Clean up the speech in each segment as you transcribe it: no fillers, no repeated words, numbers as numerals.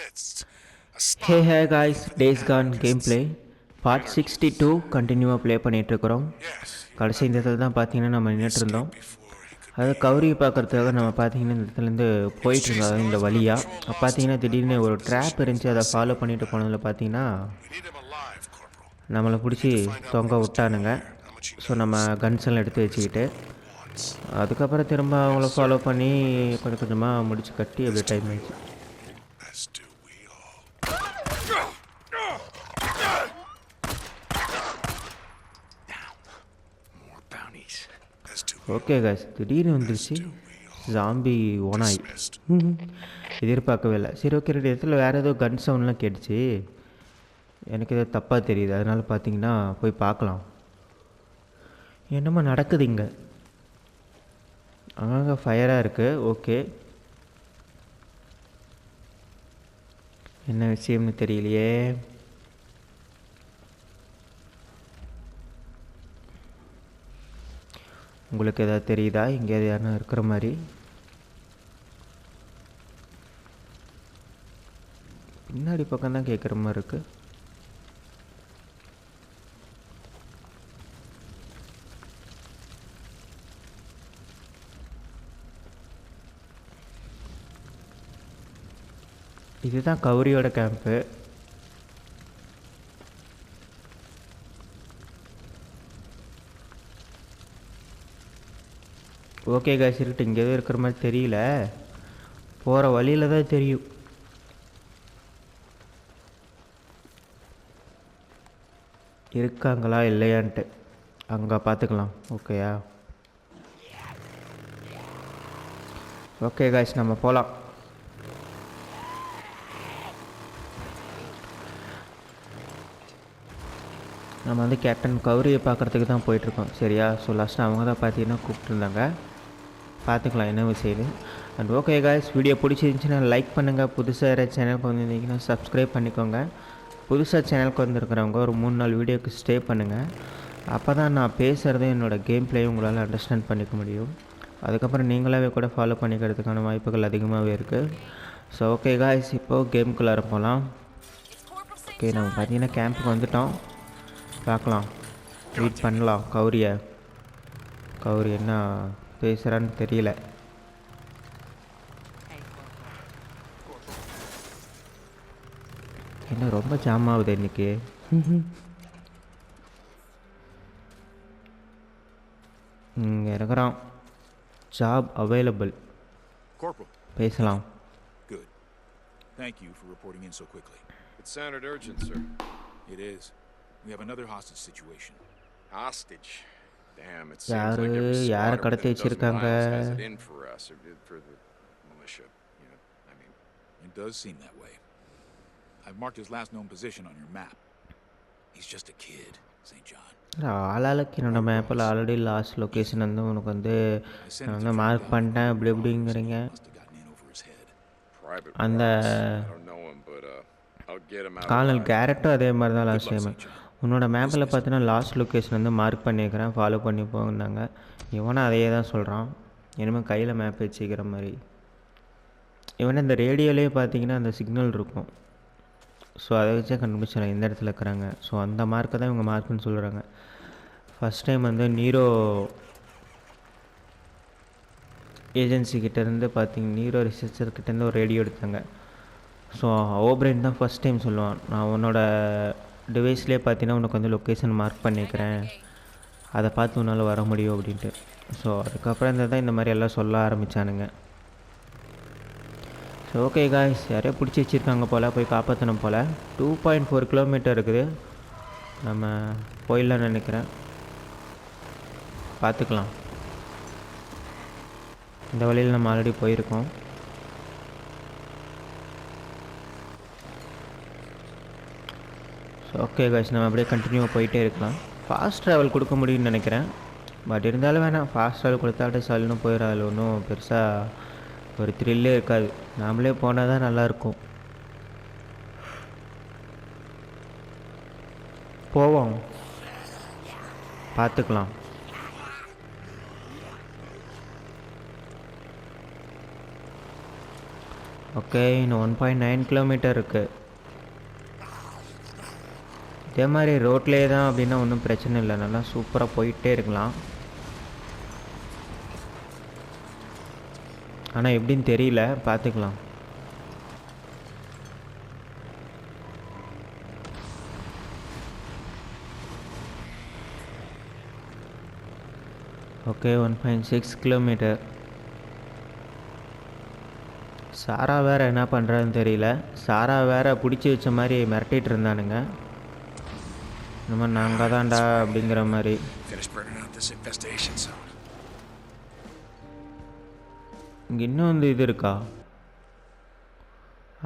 Hey guys, Days Gone gameplay part 62 கண்டினியூவாக play பண்ணிகிட்ருக்குறோம். கடைசி இந்த இடத்துல தான் பார்த்தீங்கன்னா நம்ம நின்றுட்டுருந்தோம். அதை கௌரியை பார்க்குறதுக்காக நம்ம பார்த்தீங்கன்னா இந்த இடத்துலேருந்து போயிட்டுருந்தோம் இந்த வழியாக. பார்த்தீங்கன்னா திடீர்னு ஒரு ட்ராப் இருந்துச்சு, அதை ஃபாலோ பண்ணிட்டு போனதில் பார்த்தீங்கன்னா நம்மளை பிடிச்சி தொங்க விட்டானுங்க. ஸோ நம்ம கன்ஸ் எல்லாம் எடுத்து வச்சுக்கிட்டு அதுக்கப்புறம் திரும்ப அவங்கள ஃபாலோ பண்ணி கொஞ்சம் கொஞ்சமாக முடிச்சு கட்டி அப்படியே டைம் ஆயிடுச்சு. ஓகே காய்ஸ், திடீர்னு வந்துருச்சு ஜாம்பி ஓனாய். எதிர்பார்க்கவே இல்லை. சரி ஓகே, ரெண்டு இடத்துல வேறு ஏதோ கன் சவுண்ட்லாம் கேட்டுச்சு. எனக்கு ஏதோ தப்பாக தெரியுது, அதனால் பார்த்தீங்கன்னா போய் பார்க்கலாம் என்னமோ நடக்குது இங்கே. அங்கங்கே ஃபயராக இருக்குது. ஓகே, என்ன விஷயம்னு தெரியலையே. உங்களுக்கு எதாவது தெரியுதா இங்கே யாருன்னா இருக்கிற மாதிரி? பின்னாடி பக்கம் தான் கேட்குற மாதிரி இருக்கு. இதுதான் கௌரியோட கேம்ப்பு. ஓகே காய்ஸ், இருக்கட்டும். இங்கே எதுவும் இருக்கிற மாதிரி தெரியல, போகிற வழியில் தான் தெரியும். இருக்காங்களா இல்லையான்ட்டு அங்கே பார்த்துக்கலாம். ஓகேயா? ஓகே காய்ஸ், நம்ம போகலாம். நம்ம வந்து கேப்டன் கௌரியை பார்க்குறதுக்கு தான் போயிட்டுருக்கோம். சரியா? ஸோ லாஸ்ட்டு அவங்க தான் பார்த்தீங்கன்னா கூப்பிட்டுருந்தாங்க. பார்த்துக்கலாம் என்ன விஷயம். அண்ட் ஓகே காய்ஸ், வீடியோ பிடிச்சிருந்துச்சின்னா லைக் பண்ணுங்கள். புதுசாக யாராவது சேனலுக்கு வந்துருந்தீங்கன்னா சப்ஸ்கிரைப் பண்ணிக்கோங்க. புதுசாக சேனலுக்கு வந்துருக்கிறவங்க ஒரு 3-4 வீடியோக்கு ஸ்டே பண்ணுங்கள். அப்போ தான் நான் பேசுகிறது என்னோடய கேம் பிளே உங்களால் அண்டர்ஸ்டாண்ட் பண்ணிக்க முடியும். அதுக்கப்புறம் நீங்களாகவே கூட ஃபாலோ பண்ணிக்கிறதுக்கான வாய்ப்புகள் அதிகமாகவே இருக்குது. ஸோ ஓகே காய்ஸ், இப்போது கேமுக்குள்ளார போகலாம். ஓகே, நம்ம பார்த்தீங்கன்னா கேம்புக்கு வந்துவிட்டோம். பார்க்கலாம், வெயிட் பண்ணலாம். கௌரி என்ன பேசுகிறான்னு தெரியல. என்ன ரொம்ப ஜாம் ஆகுது இன்னைக்கு. இருக்கிறோம். Job available. பேசலாம். Good. Thank you for reporting in so quickly. It sounded urgent, sir. It is. We have another hostage situation. Hostage? Damn, it seems like every யாரை squad கடத்தி within a dozen வச்சிருக்காங்க? miles has it in for us, or for the militia. You know, I mean, It does seem that way. I've marked his last known position on your map. He's just a kid, St. John. ஆளாளுக்கு என்னோட மேப்பில் already last location வந்து உனக்கு வந்து நான் வந்து mark பண்ணிட்டேன் அப்படி எப்படிங்கிறீங்க. Must have gotten in over his head. Private அந்த Ross, I don't know him, but I'll get him out Cornell alive. கேரட்டும் அதே மாதிரி தான் Good last luck, time. St. John. உன்னோட மேப்பில் பார்த்தீங்கன்னா லாஸ்ட் லொக்கேஷன் வந்து மார்க் பண்ணியிருக்கிறேன், ஃபாலோ பண்ணி போகிறாங்க. இவனும் அதையே தான் சொல்கிறான், இனிமேல் கையில் மேப் வச்சுக்கிற மாதிரி. இவனை இந்த ரேடியோலேயே பார்த்தீங்கன்னா அந்த சிக்னல் இருக்கும். ஸோ அதை வச்சே கண்டுபிடிச்சிடலாம் எந்த இடத்துல இருக்கிறாங்க. ஸோ அந்த மார்க்கை தான் இவங்க மார்க்குன்னு சொல்கிறாங்க. ஃபஸ்ட் டைம் வந்து நீரோ ஏஜென்சிக்கிட்டேருந்து நீரோ ரிசர்ச்சர்கிட்டேருந்து ஒரு ரேடியோ எடுத்தாங்க. ஸோ ஓப்ரைன் தான் ஃபஸ்ட் டைம் சொல்லுவான், நான் உன்னோட டிவைஸ்லேயே பார்த்தீங்கன்னா உனக்கு வந்து லொக்கேஷன் மார்க் பண்ணிக்கிறேன், அதை பார்த்து உன்னால் வர முடியும் அப்படின்ட்டு. ஸோ அதுக்கப்புறம் தான் இந்த மாதிரி எல்லாம் சொல்ல ஆரம்பித்தானுங்க. ஸோ ஓகே காய்ஸ், யாரையோ பிடிச்சி வச்சுருக்காங்க போல், போய் காப்பாற்றணும் போல். 2.4 கிலோமீட்டர் இருக்குது, நம்ம போயிடலான்னு நினைக்கிறேன். பார்த்துக்கலாம். இந்த வழியில் நம்ம ஆல்ரெடி போயிருக்கோம். ஸோ ஓகே காய்ஸ், நம்ம அப்படியே கண்டினியூவாக போயிட்டே இருக்கலாம். ஃபாஸ்ட் ட்ராவல் கொடுக்க முடியும்னு நினைக்கிறேன். பட் இருந்தாலும் வேணாம், ஃபாஸ்ட் ட்ராவல் கொடுத்தாட்டு சல்லுன்னு போயிடும். அதில் ஒன்றும் பெருசாக ஒரு த்ரில்லே இருக்காது. நாமளே போனால் தான் நல்லாயிருக்கும். போவோம், பார்த்துக்கலாம். ஓகே, இன்னும் 1.9 கிலோமீட்டர் இருக்குது. இதே மாதிரி ரோட்லேயே தான் அப்படின்னா ஒன்றும் பிரச்சனை இல்லை, நல்லா சூப்பராக போயிட்டே இருக்கலாம். ஆனால் எப்படின்னு தெரியல, பார்த்துக்கலாம். Okay, 1.6 kilometre. சாரா வேறு என்ன பண்ணுறான்னு தெரியல. சாரா வேறு பிடிச்சி வச்ச மாதிரி மிரட்டிகிட்டு இருந்தானுங்க. இந்த மாதிரி நாங்கள் தான்டா அப்படிங்கிற மாதிரி. Finish burning out this infestation zone. இங்கே இன்னும் வந்து இது இருக்கா?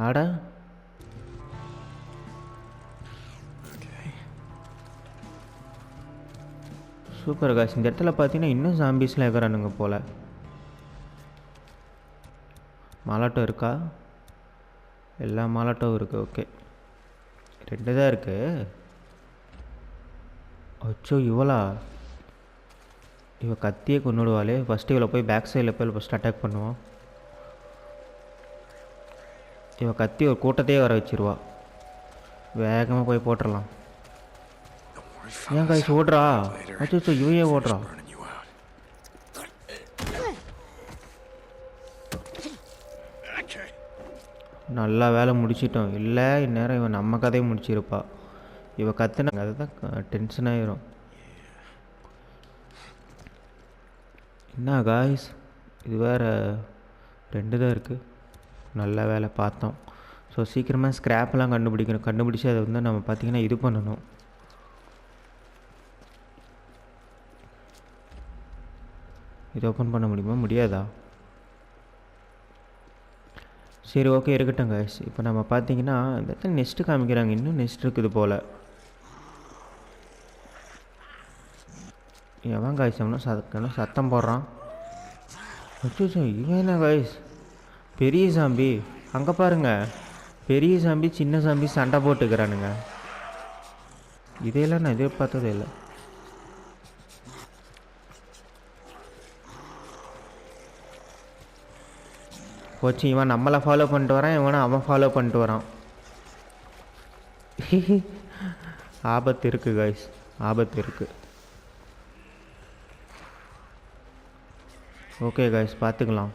ஆட சூப்பர் காசு. இந்த இடத்துல பார்த்தீங்கன்னா இன்னும் ஜாம்பிஸ்லாம் இருக்கிறானுங்க போல். மாலாட்டோ இருக்கா? எல்லா மாலாட்டோவும் இருக்குது. ஓகே, 2 தான் இருக்குது. அச்சோ, இவளா? இவ கத்தியே கொண்டுடுவாளே. ஃபஸ்ட்டு இவளை போய் பேக் சைடில் போய் ஃபஸ்ட்டு அட்டாக் பண்ணுவான். இவ கத்தி ஒரு கூட்டத்தையே வர வச்சிருவா. வேகமாக போய் போட்டுடலாம். ஏன் காய்ச்சி ஓடுறா? அச்சோ, இவையே ஓடுறா. நல்லா வேலை முடிச்சிட்டோம். இல்லை, இந்நேரம் இவன் நம்ம கதையை முடிச்சிருப்பா. இவ கத்துனா அதுதான் டென்ஷன் ஆயிரும். என்ன காய்ஸ், இது வேறு 2 தான் இருக்குது. நல்ல வேலை பார்த்தோம். ஸோ சீக்கிரமாக ஸ்க்ராப்லாம் கண்டுபிடிக்கணும். கண்டுபிடிச்சி அதை வந்து நம்ம பார்த்திங்கன்னா இது பண்ணணும். இது ஓப்பன் பண்ண முடியுமா? முடியாதா? சரி, ஓகே, இருக்கட்டும் காய்ஸ். இப்போ நம்ம பார்த்தீங்கன்னா இந்த இடத்துல நெஸ்ட்டு காமிக்கிறாங்க. இன்னும் நெஸ்ட் இருக்குது போல். எவன் காய்ஸ் அவனும் சத்தம் போடுறான். அச்சோ, இவன் என்ன காய்ஸ்? பெரிய சாம்பி. அங்கே பாருங்க, பெரிய சாம்பி சின்ன சாம்பி சண்டை போட்டுக்கிறானுங்க. இதையெல்லாம் நான் எதிர்பார்த்ததே இல்லை. போச்சு, இவன் நம்மளை ஃபாலோ பண்ணிட்டு வரான், இவனை அவன் ஃபாலோ பண்ணிட்டு வரான். ஆபத்து இருக்குது காய்ஸ், ஆபத்து இருக்குது. ஓகே காய்ஸ், பார்த்துக்கலாம்.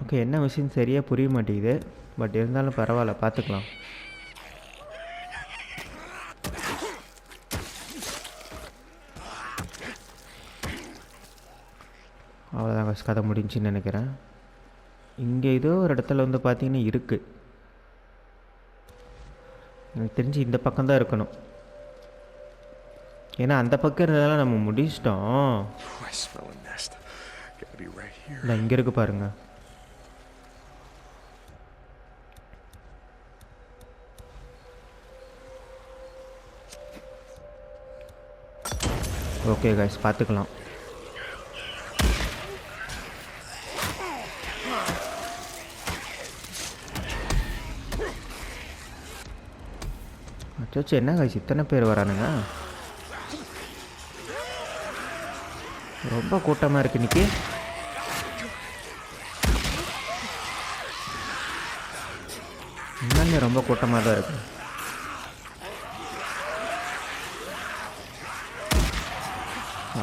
ஓகே, என்ன விஷயம் சரியாக புரிய மாட்டேங்குது. பட் இருந்தாலும் பரவாயில்ல, பார்த்துக்கலாம். அவ்வளோதான் காய்ஸ், கதை முடிஞ்சுன்னு நினைக்கிறேன். இங்கே ஏதோ ஒரு இடத்துல வந்து பார்த்தீங்கன்னா இருக்குது. எனக்கு தெரிஞ்சு இந்த பக்கம்தான் இருக்கணும். ஏன்னா அந்த பக்கம் இருந்ததெல்லாம் நம்ம முடிச்சிட்டோம். இல்லை, இங்கே இருக்கு பாருங்க. ஓகே காய்ஸ், பார்த்துக்கலாம். அச்சோ, என்ன காய்ஸ் இத்தனை பேர் வரானுங்க? ரொம்ப கூட்டமாக இருக்குது இன்னைக்கு. இன்னும் ரொம்ப கூட்டமாக தான் இருக்கு.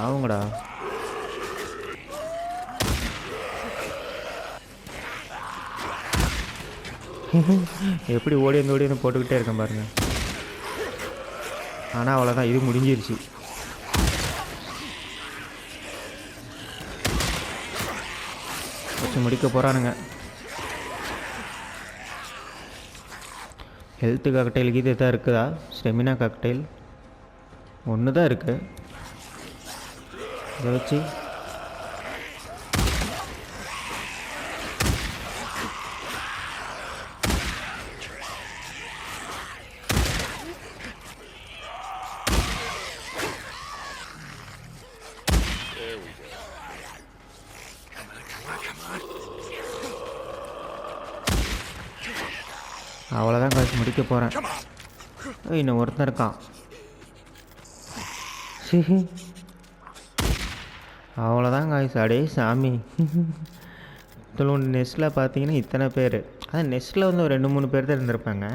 ஆவுங்கடா. எப்படி ஓடி வந்து போட்டுக்கிட்டே இருக்கேன் பாருங்க. ஆனால் அவ்வளோதான், இது முடிஞ்சிருச்சு. வச்சு முடிக்க போகிறானுங்க. ஹெல்த்து காக்டெயிலுக்கு இது தான் இருக்குதா? ஸ்டெமினா காக்டெயில் ஒன்று தான் இருக்குது. இதை வச்சு அவ்வளோதான் காசு முடிக்க போகிறேன். இன்னும் ஒருத்தன் இருக்கான். அவ்வளோதான் காய்ஸ். அடே சாமி. இதில் நெஸ்ட்டில் பார்த்தீங்கன்னா இத்தனை பேர். அதான் நெஸ்ட்டில் வந்து ஒரு 2-3 பேர் தான் இருந்திருப்பாங்க.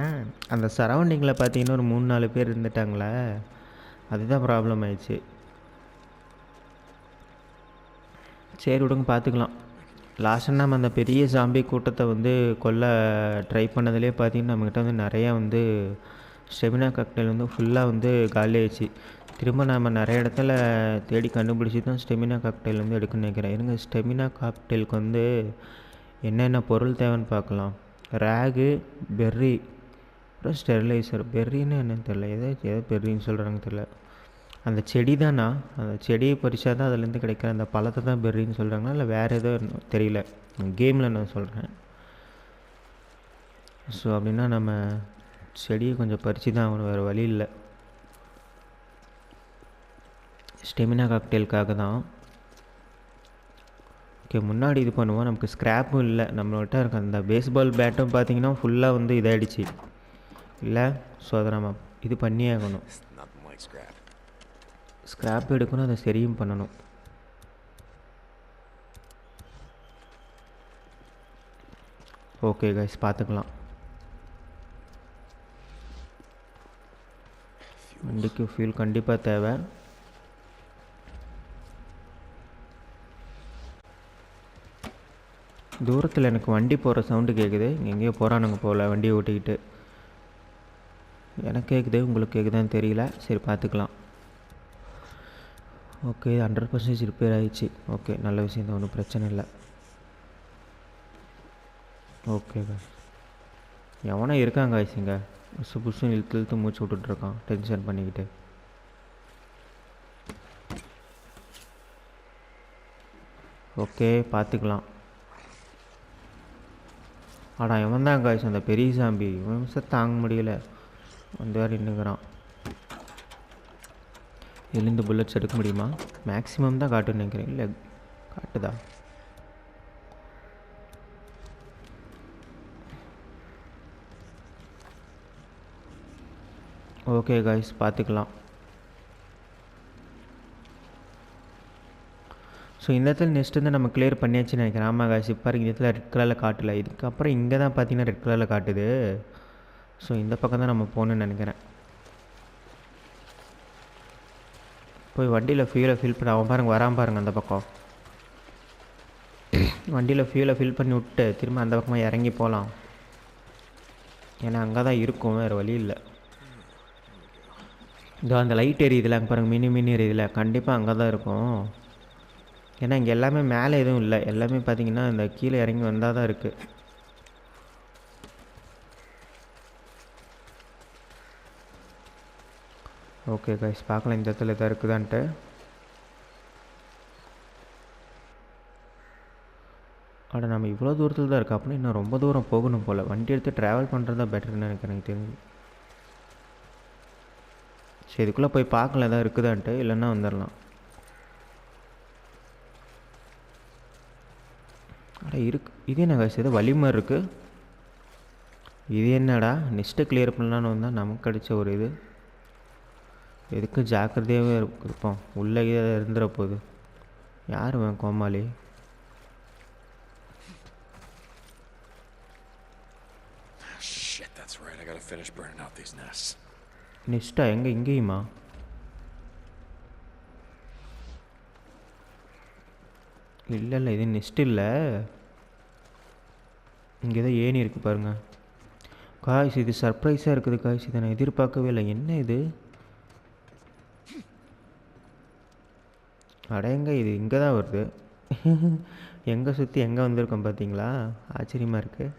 அந்த சரௌண்டிங்கில் பார்த்தீங்கன்னா ஒரு 3-4 பேர் இருந்துட்டாங்களே, அதுதான் ப்ராப்ளம் ஆயிடுச்சு. சரி விடுங்க, பார்த்துக்கலாம். லாஸ்ட்டாக நம்ம அந்த பெரிய ஜாம்பி கூட்டத்தை வந்து கொல்ல ட்ரை பண்ணதுலேயே பார்த்தீங்கன்னா நம்மக்கிட்ட வந்து நிறையா வந்து ஸ்டெமினா காக்டெயில் வந்து ஃபுல்லாக வந்து காலி ஆயிடுச்சு. திரும்ப நம்ம நிறைய இடத்துல தேடி கண்டுபிடிச்சி தான் ஸ்டெமினா காக்டெயில் வந்து எடுக்கணும்னு நினைக்கிறேன். இருங்க, ஸ்டெமினா காக்டெயிலுக்கு வந்து என்னென்ன பொருள் தேவைன்னு பார்க்கலாம். ரேகு, பெர்ரி, அப்புறம் ஸ்டெர்லைசர். பெர்ரின்னு என்னன்னு தெரில, எதோ பெர்ரின்னு சொல்கிறாங்க தெரில. அந்த செடி தானா? அந்த செடியை பறித்தா தான் அதுலேருந்து கிடைக்கிற அந்த பழத்தை தான் பெர்ரின்னு சொல்கிறாங்களா, இல்லை வேறு எதோ தெரியல. கேமில் நான் சொல்கிறேன். ஸோ அப்படின்னா நம்ம செடியை கொஞ்சம் பறித்து தான் ஆகணும், வேறு வழி இல்லை. ஸ்டெமினா காக்டெயிலுக்காக தான். ஓகே, முன்னாடி இது பண்ணுவோம். நமக்கு ஸ்க்ராப்பும் இல்லை நம்மள்கிட்ட இருக்க. அந்த பேஸ்பால் பேட்டும் பார்த்தீங்கன்னா ஃபுல்லாக வந்து இதாகிடுச்சு இல்லை. ஸோ அதை நம்ம இது பண்ணியே ஆகணும். ஸ்க்ராப் எடுக்கணும், அதை சரியும் பண்ணணும். ஓகே கைஸ், பார்த்துக்கலாம். வண்டிக்கு ஃபியூல் கண்டிப்பாக தேவை. தூரத்தில் எனக்கு வண்டி போகிற சவுண்டு கேட்குது. எங்கேயோ போகிறானுங்க போகல வண்டியை ஓட்டிக்கிட்டு. எனக்கு கேட்குது, உங்களுக்கு கேட்குதான்னு தெரியல. சரி, பார்த்துக்கலாம். ஓகே, 100% ரிப்பேர் ஆகிடுச்சு. ஓகே, நல்ல விஷயம் தான், ஒன்றும் பிரச்சனை இல்லை. ஓகே காய்ஸ், எவனா இருக்காங்க காய்ஸ் இங்கே. புதுசுன்னு இழுத்து மூச்சு விட்டுட்ருக்கான் டென்ஷன் பண்ணிக்கிட்டு. ஓகே, பார்த்துக்கலாம். ஆடா, இவன் தான் காய்ஸ் அந்த பெரிய சாம்பி. இவன் தாங்க முடியல, வந்து வேறு நின்றுக்கிறான். இதுலேருந்து புல்லட்ஸ் எடுக்க முடியுமா? மேக்ஸிமம் தான் காட்டுன்னு நினைக்கிறேன். இல்லை, காட்டுதா? ஓகே காய்ஸ், பார்த்துக்கலாம். ஸோ இந்த இடத்துல நெக்ஸ்ட் வந்து நம்ம கிளியர் பண்ணியாச்சுன்னு நினைக்கிறேன். ஆமாம் காய்ஸ், இப்போ இந்த இடத்துல ரெட் கலரில் காட்டல. இதுக்கப்புறம் இங்கே தான் பார்த்தீங்கன்னா ரெட் கலரில் காட்டுது. ஸோ இந்த பக்கம் தான் நம்ம போகணுன்னு நினைக்கிறேன். போய் வண்டியில் ஃபியூலை ஃபில் பண்ண அவன் பாருங்கள், வராமல் பாருங்கள் அந்த பக்கம். வண்டியில் ஃபியூலை ஃபில் பண்ணி விட்டு திரும்ப அந்த பக்கமாக இறங்கி போகலாம். ஏன்னா அங்கே தான் இருக்கும், வேறு வழி இல்லை. இதோ அந்த லைட் எரியுதில்ல அங்கே பாருங்கள், மினி எரியுதில்ல, கண்டிப்பாக அங்கே தான் இருக்கும். ஏன்னா இங்கே எல்லாமே மேலே எதுவும் இல்லை, எல்லாமே பார்த்தீங்கன்னா இந்த கீழே இறங்கி வந்தால் தான் இருக்குது. ஓகே கைஸ், பார்க்கலாம் இந்த இடத்துல எதாவது இருக்குதான்ட்டு. ஆனால் நம்ம இவ்வளோ தூரத்தில் தான் இருக்கோம் அப்படின்னா இன்னும் ரொம்ப தூரம் போகணும் போல். வண்டி எடுத்து ட்ராவல் பண்ணுறது தான் பெட்டர்னு எனக்கு தெரிஞ்சு. சரி, இதுக்குள்ளே போய் பார்க்கலாம் எதாவது இருக்குதான்ட்டு, இல்லைன்னா வந்துடலாம். அடா இருக்கு, இது என்ன காசு, ஏதோ வழி மாதிரி இருக்குது. இது என்னடா, நெக்ஸ்ட்டு கிளியர் பண்ணலான்னு வந்தால் நமக்கு கிடைச்ச ஒரு இது. எதுக்கு ஜாக்கிரதையாகவே இருப்போம், உள்ளே இருந்துட போகுது. யார் வேன் கோமாளி? நெக்ஸ்ட்டா எங்கே? இங்கேயுமா? இல்லை இது நெக்ஸ்ட் இல்லை. இங்கே தான் ஏணி இருக்குது பாருங்கள் காய்ஸ். இது சர்ப்ரைஸாக இருக்குது காய்ஸ், இதை நான் எதிர்பார்க்கவே இல்லை. என்ன இது? அடையங்க, இது இங்கே தான் வருது. எங்கே சுற்றி எங்கே வந்திருக்கோம் பார்த்தீங்களா? ஆச்சரியமாக இருக்குது.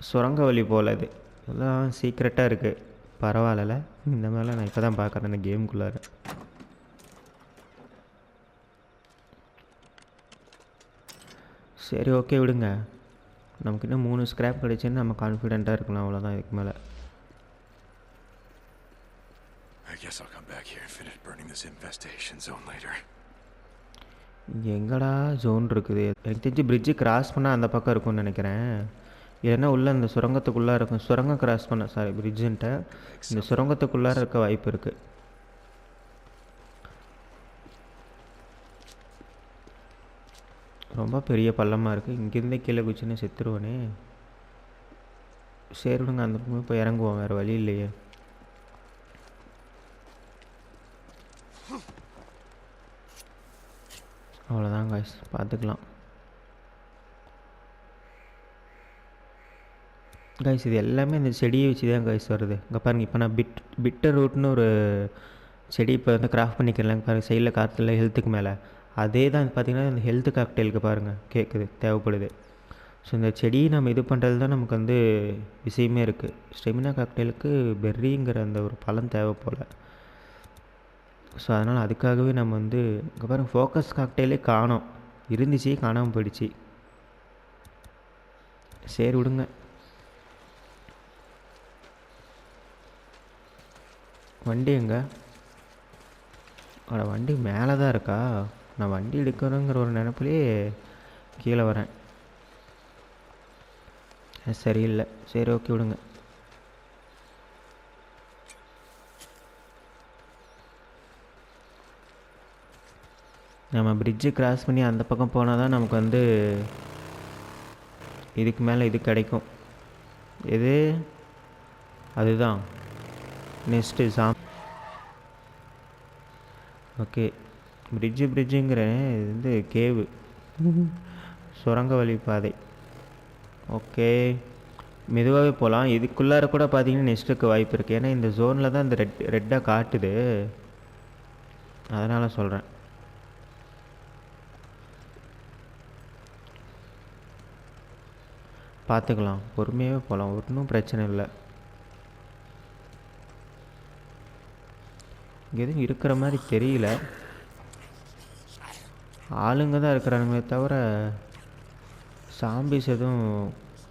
சுரங்க வழி போல் இது எல்லாம் சீக்ரெட்டாக இருக்குது. பரவாயில்ல, இந்த மாதிரிலாம் நான் இப்போ தான் பார்க்குறேன் இந்த கேமுக்குள்ளார. சரி, ஓகே விடுங்க. நமக்கு இன்னும் 3 ஸ்க்ராப் கிடைச்சுன்னு நம்ம கான்ஃபிடெண்ட்டாக இருக்கலாம், அவ்வளோதான். இதுக்கு மேலே இங்கே எங்கடா ஜோன் இருக்குது? எனக்கு தெரிஞ்சு பிரிட்ஜு கிராஸ் பண்ணால் அந்த பக்கம் இருக்கும்னு நினைக்கிறேன். இல்லைன்னா உள்ளே இந்த சுரங்கத்துக்குள்ளார இருக்கும். சுரங்கம் கிராஸ் பண்ண, சாரி பிரிட்ஜுன்ட்டு, இந்த சுரங்கத்துக்குள்ளார இருக்க வாய்ப்பு இருக்குது. ரொம்ப பெரிய பள்ளமாக இருக்குது. இங்கேருந்தே கீழே குச்சின்னு செத்துருவோனே. சரி விடுங்க, அந்த பக்கம் போய் இறங்குவோம், வேறு வழி இல்லையே. அவ்வளோதான் காய்ஸ், பார்த்துக்கலாம் காய்ஸ். இது எல்லாமே இந்த செடியை வச்சு தான் காய்ஸ் வருது. இங்கே பாருங்கள், இப்போ நான் பிட்டர் ரூட்னு ஒரு செடி இப்போ வந்து கிராஃப்ட் பண்ணிக்கிறேன் பாருங்கள், சைடில் காற்றுல ஹெல்த்துக்கு மேலே. அதே தான் பார்த்திங்கன்னா இந்த ஹெல்த் காக்டெயிலுக்கு பாருங்கள் கேட்குது, தேவைப்படுது. ஸோ இந்த செடியை நம்ம இது பண்ணுறது தான் நமக்கு வந்து விஷயமே இருக்குது. ஸ்டெமினா காக்டெயிலுக்கு பெர்ரிங்கிற அந்த ஒரு பழம் தேவை போல். ஸோ அதனால் அதுக்காகவே நம்ம வந்து இங்கே பாருங்கள், ஃபோக்கஸ் காக்டெயிலே காணோம். இருந்துச்சு, காணாமல் போயிடுச்சு. சரி விடுங்க. வண்டி எங்கே? வண்டி மேலே தான் இருக்கா? நான் வண்டி எடுக்கணுங்கிற ஒரு நினப்புலேயே கீழே வரேன். சரியில்லை. சரி ஓகே விடுங்க. நம்ம பிரிட்ஜு கிராஸ் பண்ணி அந்த பக்கம் போனால் தான் நமக்கு வந்து இதுக்கு மேலே இது கிடைக்கும். எது? அதுதான் நெக்ஸ்ட்டு ஓகே. பிரிட்ஜுங்கிறேன், இது வந்து கேவு, சுரங்க வழி பாதை. ஓகே, மெதுவாகவே போகலாம். இதுக்குள்ளார கூட பார்த்தீங்கன்னா நெக்ஸ்ட்டுக்கு வாய்ப்பு இருக்குது. ஏன்னா இந்த ஜோனில் தான் இந்த ரெட்டாக காட்டுது, அதனால் சொல்கிறேன். பார்த்துக்கலாம், பொறுமையாகவே போகலாம், ஒன்றும் பிரச்சனை இல்லை. இங்கே எதுவும் இருக்கிற மாதிரி தெரியல. ஆளுங்க தான் இருக்கிறானுங்களே தவிர சாம்பிஸ் எதுவும்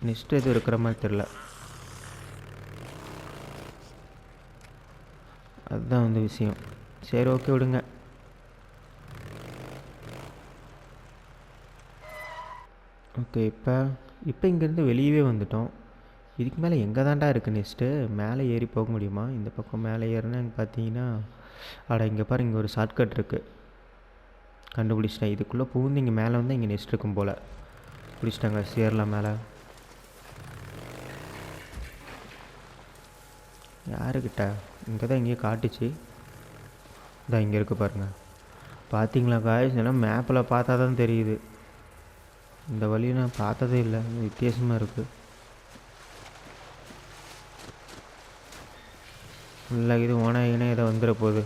நெக்ஸ்ட் எதுவும் இருக்கிற மாதிரி தெரியல. அதுதான் வந்து விஷயம். சரி ஓகே விடுங்க. ஓகே, இப்போ இங்கேருந்து வெளியவே வந்துட்டோம். இதுக்கு மேலே எங்கே தான்டா இருக்குது நெக்ஸ்ட்டு? மேலே ஏறி போக முடியுமா? இந்த பக்கம் மேலே ஏறினா இங்கே பார்த்தீங்கன்னா, இங்கே பாருங்க, இங்கே ஒரு ஷார்ட்கட் இருக்குது, கண்டுபிடிச்சிட்டேன். இதுக்குள்ளே பூந்து இங்கே மேலே வந்து இங்கே நெக்ஸ்ட் இருக்கும் போல். பிடிச்சிட்டாங்க, சேரலாம் மேலே. யாருக்கிட்ட? இங்கே தான் எங்கேயோ காட்டுச்சு, இதான் இங்கே இருக்குது பாருங்கள். பார்த்தீங்களா காய்ஸ்? ஏன்னா மேப்பில் பார்த்தா தான் தெரியுது. இந்த வழியை நான் பார்த்ததே இல்லை, வித்தியாசமாக இருக்குது. இல்லை, இது ஓனாயினே இதை வந்துட போகுது.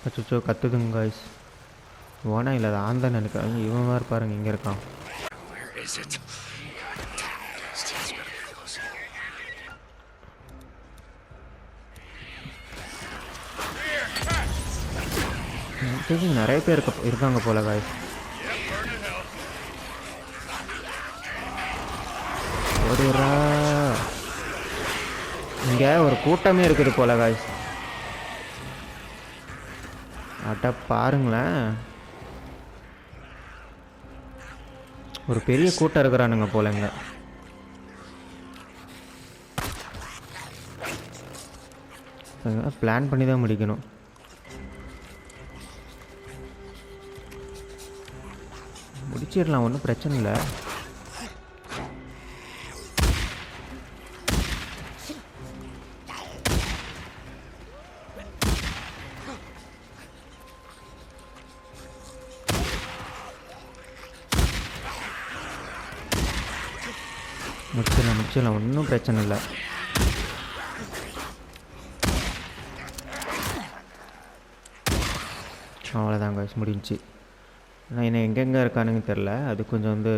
அச்சோ கத்துதுங்க காய்ஸ். ஓனா இல்லை, அது ஆந்தான் நினைக்கிறேன். இவன் மாதிரி பாருங்க, இங்கே இருக்கான். நிறைய பேர் இருக்காங்க போல காய்ஸ். ஓடிடுறா. இங்கே ஒரு கூட்டமே இருக்குது போல காய்ஸ். அட்ட பாருங்களேன், ஒரு பெரிய கூட்டம் இருக்கிறானுங்க போலங்க. பிளான் பண்ணி தான் முடிக்கணும். முடிச்சிடலாம், ஒன்றும் பிரச்சனை இல்லை. முடிச்சிடலாம், ஒன்றும் பிரச்சனை இல்லை. அவ்வளோதான் காய்ஸ், முடிஞ்சிச்சு. ஆனால் என்ன எங்கெங்கே இருக்கானுங்க தெரில, அது கொஞ்சம் வந்து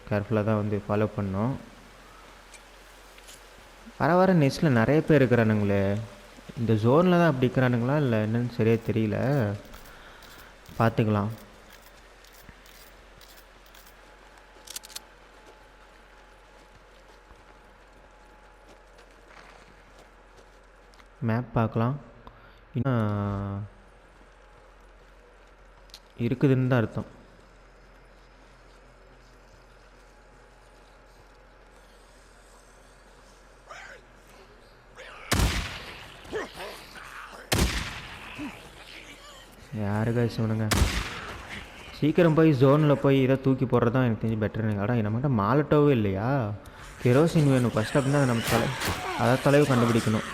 கேர்ஃபுல்லாக தான் வந்து ஃபாலோ பண்ணோம். வர நெக்ஸ்ட்டில் நிறைய பேர் இருக்கிறானுங்களே. இந்த ஜோனில் தான் அப்படி இருக்கிறானுங்களா இல்லை என்னன்னு சரியாக தெரியல. பார்த்துக்கலாம். மேப் பார்க்கலாம். இன்னும் இருக்குதுன்னு தான் அர்த்தம். யாரு காய்ஸ் இவனுங்க? சீக்கிரம் போய் ஜோனில் போய் இதை தூக்கி போடுறது தான் எனக்கு தெரிஞ்சு பெட்டர். ஆனால் நம்மகிட்ட மாலட்டோவே இல்லையா? கெரோசின் வேணும் ஃபஸ்ட், அப்படின்னா அதை நம்ம அதை தொலைவு கண்டுபிடிக்கணும்.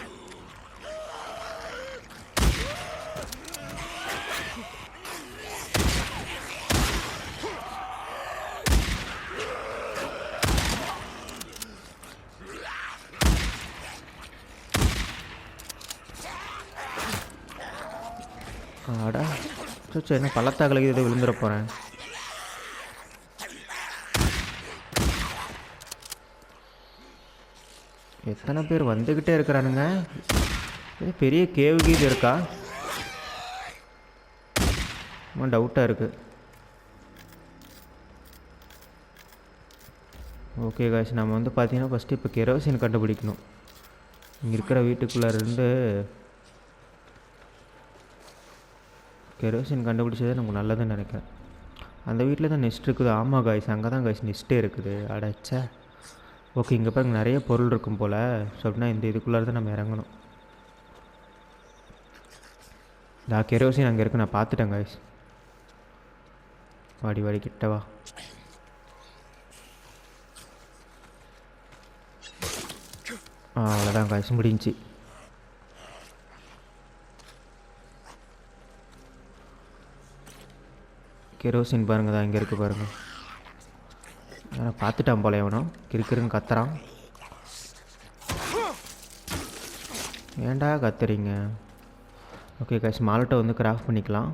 ஆடா சரி, என்ன பள்ளத்தாக்கலைக்கு இதை விழுந்துட போகிறேன். எத்தனை பேர் வந்துக்கிட்டே இருக்கிறானுங்க. இது பெரிய கேவு கீது இருக்கா? ரொம்ப டவுட்டாக இருக்குது. ஓகே காய்ஸ், நம்ம வந்து பார்த்தீங்கன்னா ஃபஸ்ட்டு இப்போ கெரோசின் கண்டுபிடிக்கணும். இங்கே இருக்கிற வீட்டுக்குள்ளே இருந்து கெரோசின் கண்டுபிடிச்சதே நமக்கு நல்லதுன்னு நினைக்கிறேன். அந்த வீட்டில் தான் நெஸ்ட் இருக்குது. ஆமாம் காய்ஸ், அங்கே தான் காய்ஸ் நெஸ்ட்டே இருக்குது. அடைச்சா ஓகே, இங்கே பாருங்க நிறைய பொருள் இருக்கும் போல். ஸோ அப்படின்னா இந்த இதுக்குள்ளே தான் நம்ம இறங்கணும். நான் கெரோசின் அங்கே இருக்கு, நான் பார்த்துட்டேன் காய்ஸ். வாடி வாடி கிட்டவா. அவ்வளோதான் காய்ஸ், முடிஞ்சு. கெரோசின் பாருங்கள் தான் இங்கே இருக்குது பாருங்கள். ஆனால் பார்த்துட்டான் போல எவனோ கிறுக்கிறுன்னு கத்துறான். ஏன்டா கத்துறீங்க? ஓகே காய்ஸ், மாலட்டோ வந்து கிராஃப்ட் பண்ணிக்கலாம்.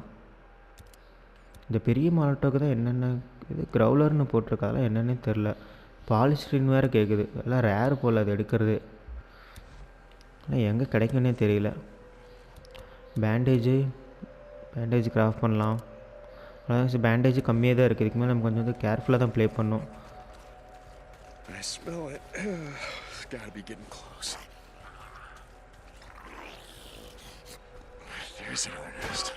இந்த பெரிய மாலட்டோக்கு தான் என்னென்ன இது க்ரௌலர்னு போட்டிருக்காதெல்லாம் என்னென்னே தெரில. பாலிஸ்டின் வேறு கேட்குது. எல்லாம் ரேர் போல் அது எடுக்கிறது. ஆனால் எங்கே கிடைக்குன்னே தெரியல. பேண்டேஜ் கிராஃப்ட் பண்ணலாம். அதான் பேண்டேஜ் கம்மியாக தான் இருக்குது. இதுக்கு மேலே நம்ம கொஞ்சம் வந்து கேர்ஃபுல்லாக தான் ப்ளே பண்ணணும். I smell it. It's gotta be getting close. There's another nest.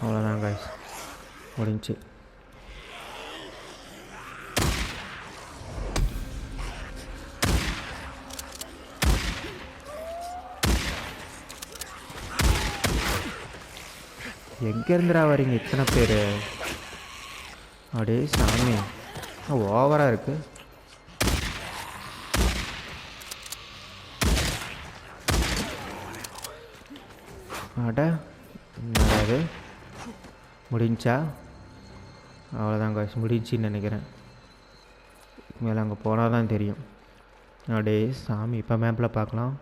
அவ்வளோதான் காய்ஸ், முடிஞ்சு. எங்கேருந்துடா வரீங்க இத்தனை பேர்? அப்படியே சாமி ஓவராக இருக்குது. அட என்னது முடிஞ்சா? அவ்வளோதான் காய்ஸ், முடிஞ்சின்னு நினைக்கிறேன். மேலே அங்கே போனால் தான் தெரியும். அப்படியே சாமி இப்போ மேப்பில் பார்க்கலாம்.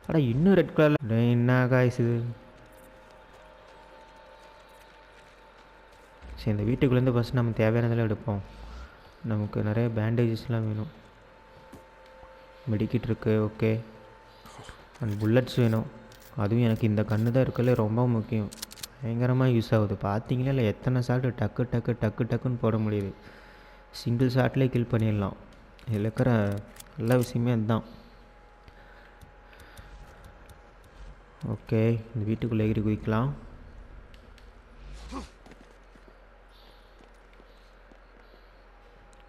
அட இன்னும் ரெட் கலரில் என்ன காய்ஸ் இது? சரி, இந்த வீட்டுக்குள்ளேருந்து ஃபஸ்ட் நம்ம தேவையானதெல்லாம் எடுப்போம். நமக்கு நிறைய பேண்டேஜஸ்லாம் வேணும். மெடிக்கிட் இருக்குது, ஓகே. அண்ட் புல்லட்ஸ் வேணும். அதுவும் எனக்கு இந்த கன்று தான் இருக்கல ரொம்ப முக்கியம். பயங்கரமாக யூஸ் ஆகுது. பார்த்தீங்களா இல்லை எத்தனை ஷாட்டு டக்குன்னு போட முடியுது. சிங்கிள் ஷாட்லேயே கில் பண்ணிடலாம். இதில் இருக்கிற நல்ல விஷயமே அதுதான். ஓகே, இந்த வீட்டுக்குள்ளே எகிரி குதிக்கலாம்.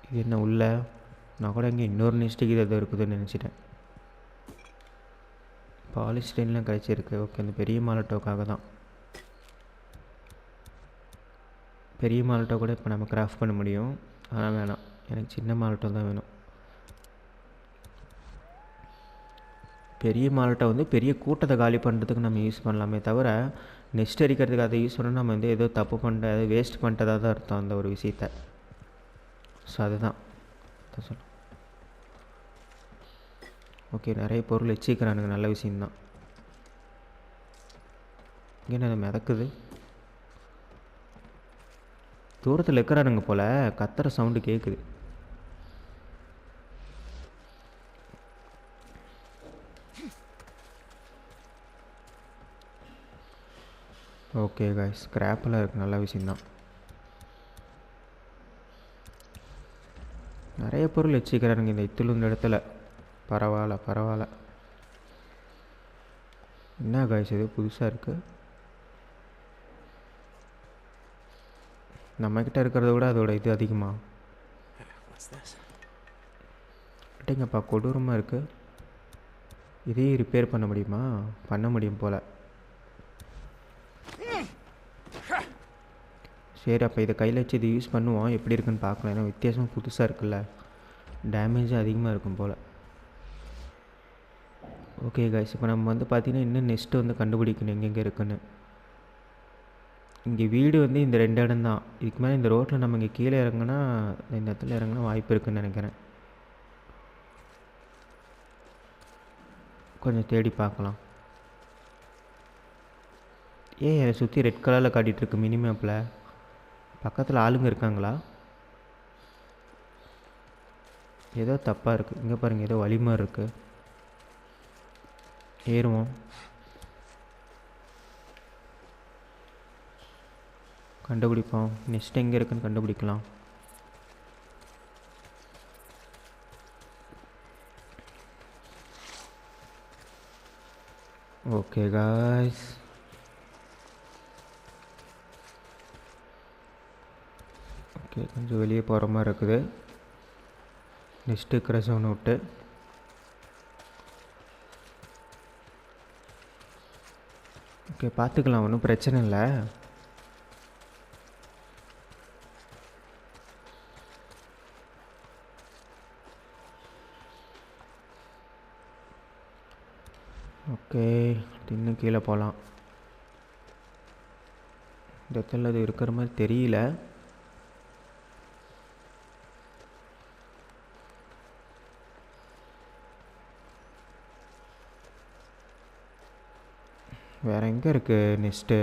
இது என்ன உள்ள? நான் கூட இங்கே இன்னொரு நெஸ்ட்டுக்கு இது எதோ இருக்குதுன்னு நினச்சிட்டேன். பாலிஸ்டைன்லாம் கிடச்சிருக்கு. ஓகே, அந்த பெரிய மாலட்டோக்காக தான். பெரிய மாலட்டோ கூட இப்போ நம்ம கிராஃப்ட் பண்ண முடியும். ஆனால் வேணாம், எனக்கு சின்ன மாலட்டோ தான் வேணும். பெரிய மாலட்டோ வந்து பெரிய கூட்டத்தை காலி பண்ணுறதுக்கு நம்ம யூஸ் பண்ணலாமே தவிர நெஸ்ட் அடிக்கிறதுக்கு அதை யூஸ் பண்ணால் நம்ம வந்து ஏதோ தப்பு பண்ணிட்டு அதை வேஸ்ட் பண்ணிட்டதாக தான் அர்த்தம் அந்த ஒரு விஷயத்தை. ஸோ அதுதான் சொல்ல. ஓகே, நிறைய பொருள் வச்சுக்கிறானுங்க, நல்ல விஷயந்தான். இங்கே என்ன மிதக்குது? தூரத்தில் இருக்கிறானுங்க போல், கத்துற சவுண்டு கேட்குது. ஓகே காய்ஸ், ஸ்க்ராப்பெல்லாம் இருக்குது, நல்ல விஷயந்தான். நிறைய பொருள் வச்சுக்கிறானுங்க இந்த இந்த இடத்துல. பரவாயில்ல. என்ன காய்ஸ் இது புதுசாக இருக்குது? நம்மக்கிட்ட இருக்கிறத விட அதோட இது அதிகமாக. அட்டேங்கப்பா, கொடூரமாக இருக்குது. இதையும் ரிப்பேர் பண்ண முடியுமா? பண்ண முடியும் போல். சரி அப்போ இதை கையில் வச்சு இது யூஸ் பண்ணுவோம், எப்படி இருக்குன்னு பார்க்கலாம். ஏன்னா வித்தியாசம் புதுசாக இருக்குல்ல, டேமேஜும் அதிகமாக இருக்கும் போல். ஓகே கைஸ், இப்போ நம்ம வந்து பார்த்திங்கன்னா இன்னும் நெக்ஸ்ட்டு வந்து கண்டுபிடிக்கணும் எங்கெங்கே இருக்குன்னு. இங்கே வீடு வந்து இந்த 2 இடம் தான். இதுக்கு மேலே இந்த ரோட்டில் நம்ம இங்கே கீழே இறங்குனா, இந்த இடத்துல இறங்குனா வாய்ப்பு இருக்குதுன்னு நினைக்கிறேன். கொஞ்சம் தேடி பார்க்கலாம். ஏன் அதை சுற்றி ரெட் கலரில் காட்டிகிட்ருக்கு மினி மேப்பில்? பக்கத்தில் ஆளுங்க இருக்காங்களா? ஏதோ தப்பாக இருக்குது. இங்கே பாருங்கள், ஏதோ வழி மாதிரி இருக்குது. ஏறுவோம். கண்டுபிடிப்போம். நெக்ஸ்ட் எங்கே இருக்குன்னு கண்டுபிடிக்கலாம். ஓகே காய்ஸ், ஓகே கொஞ்சம் வெளியே போகிற மாதிரி இருக்குது. நெக்ஸ்ட்டு இருக்கிற ஜோன் விட்டு. ஓகே பார்த்துக்கலாம், ஒன்றும் பிரச்சனை இல்லை. ஓகே இன்னும் கீழே போகலாம். இந்த இடத்துல அது இருக்கிற மாதிரி தெரியல. வேறு எங்கே இருக்குது நெக்ஸ்ட்டு?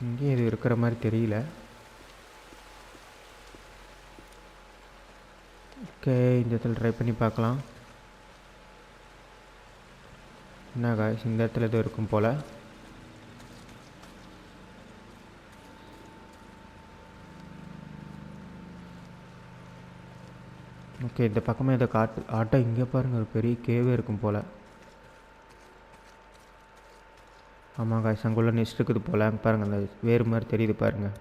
இங்கே இது இருக்கிற மாதிரி தெரியல. ஓகே இந்த இடத்துல ட்ரை பண்ணி பார்க்கலாம். என்ன காய்ஸ், இந்த இடத்துல எதுவும் இருக்கும் போல். ஓகே இந்த பக்கமாக இதை ஆட்டோ இங்கே பாருங்கள், ஒரு பெரிய கேவே இருக்கும் போல். ஆமாம் காய்ஸ், அங்குள்ள நெக்ஸ்ட் இருக்குது போல். அங்கே பாருங்கள், அந்த வேறு மாதிரி தெரியுது பாருங்கள்.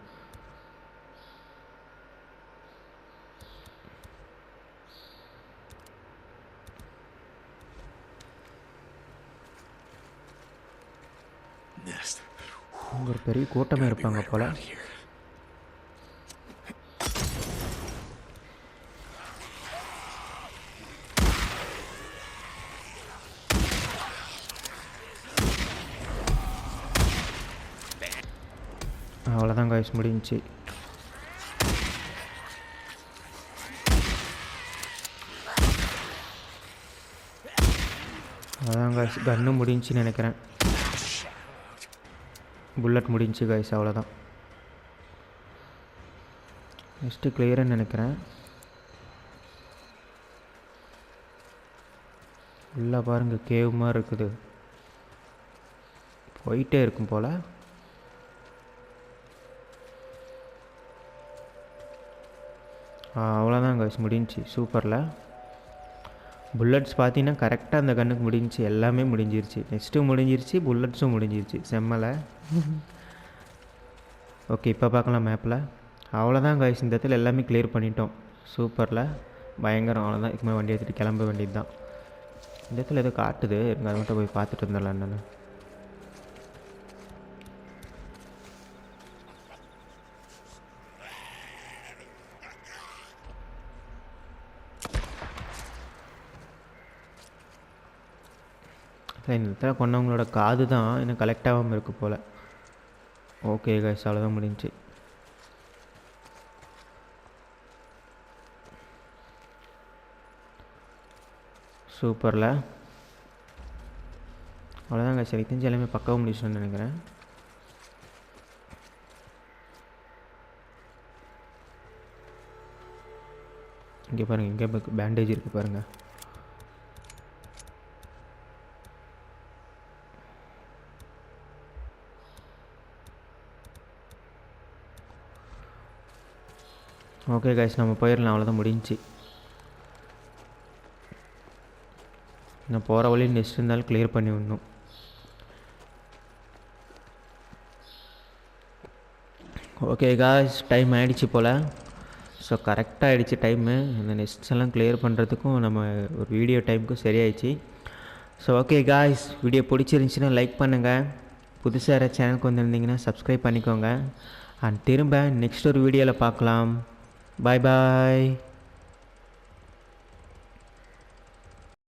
அங்கே ஒரு பெரிய கூட்டமே இருப்பாங்க போல். அவ்வளோதான் காய்ஸ், முடிஞ்சிச்சு. அவ்வளோதான் காய்ஸ், கன்னு முடிஞ்சுன்னு நினைக்கிறேன். புல்லட் முடிஞ்சு காய்ஸ், அவ்வளோதான். நெக்ஸ்ட்டு கிளியர்னு நினைக்கிறேன். உள்ளே பாருங்கள், கேவ் மாதிரி இருக்குது, போயிட்டே இருக்கும் போல். அவ்வளோதான் காய்ஸ், முடிஞ்சிச்சு. சூப்பரில் புல்லட்ஸ் பார்த்தீங்கன்னா கரெக்டாக அந்த கண்ணுக்கு முடிஞ்சிச்சு, எல்லாமே முடிஞ்சிருச்சு. நெக்ஸ்ட்டும் முடிஞ்சிருச்சு, புல்லட்ஸும் முடிஞ்சிருச்சு. செம்மலை. ஓகே இப்போ பார்க்கலாம் மேப்பில். அவ்வளோதான் காய்ஸ், இந்த இடத்துல எல்லாமே கிளியர் பண்ணிட்டோம். சூப்பரில் பயங்கரம். அவ்வளோதான், இதுக்கு மேலே வண்டி எடுத்துகிட்டு கிளம்ப வேண்டியது தான். இந்த இடத்துல ஏதோ காட்டுது, இருங்க அதை மட்டும் போய் பார்த்துட்டு இருந்தேன் என்னென்னு. இந்த இடத்துல கொண்டவங்களோட காது தான் இன்னும் கலெக்ட் ஆகாமல் இருக்குது போல். ஓகே கைஸ், அவ்வளோதான் முடிஞ்சு. சூப்பரில் அவ்வளோதான் கைஸ், எனக்கு தெரிஞ்சு எல்லாமே பக்காவாக முடிச்சுன்னு நினைக்கிறேன். இங்கே பாருங்கள், இங்கே பேண்டேஜ் இருக்குது பாருங்கள். ஓகே கைஸ், நம்ம போயிடலாம். அவ்வளோதான் முடிஞ்சு. நான் போகிற வழி நெக்ஸ்ட் இருந்தாலும் கிளியர் பண்ணி விடணும். ஓகே காய்ஸ், டைம் ஆகிடுச்சு போல். ஸோ கரெக்டாக ஆகிடுச்சு டைமு. இந்த நெஸ்ட்ஸ் எல்லாம் கிளியர் பண்ணுறதுக்கும் நம்ம ஒரு வீடியோ டைமுக்கும் சரியாயிடுச்சு. ஸோ ஓகே காய்ஸ், வீடியோ பிடிச்சிருந்துச்சின்னா லைக் பண்ணுங்கள். புதுசாக யாராவது சேனலுக்கு வந்திருந்தீங்கன்னா சப்ஸ்கிரைப் பண்ணிக்கோங்க. அண்ட் திரும்ப நெக்ஸ்ட் ஒரு வீடியோவில் பார்க்கலாம். பாய் பாய்.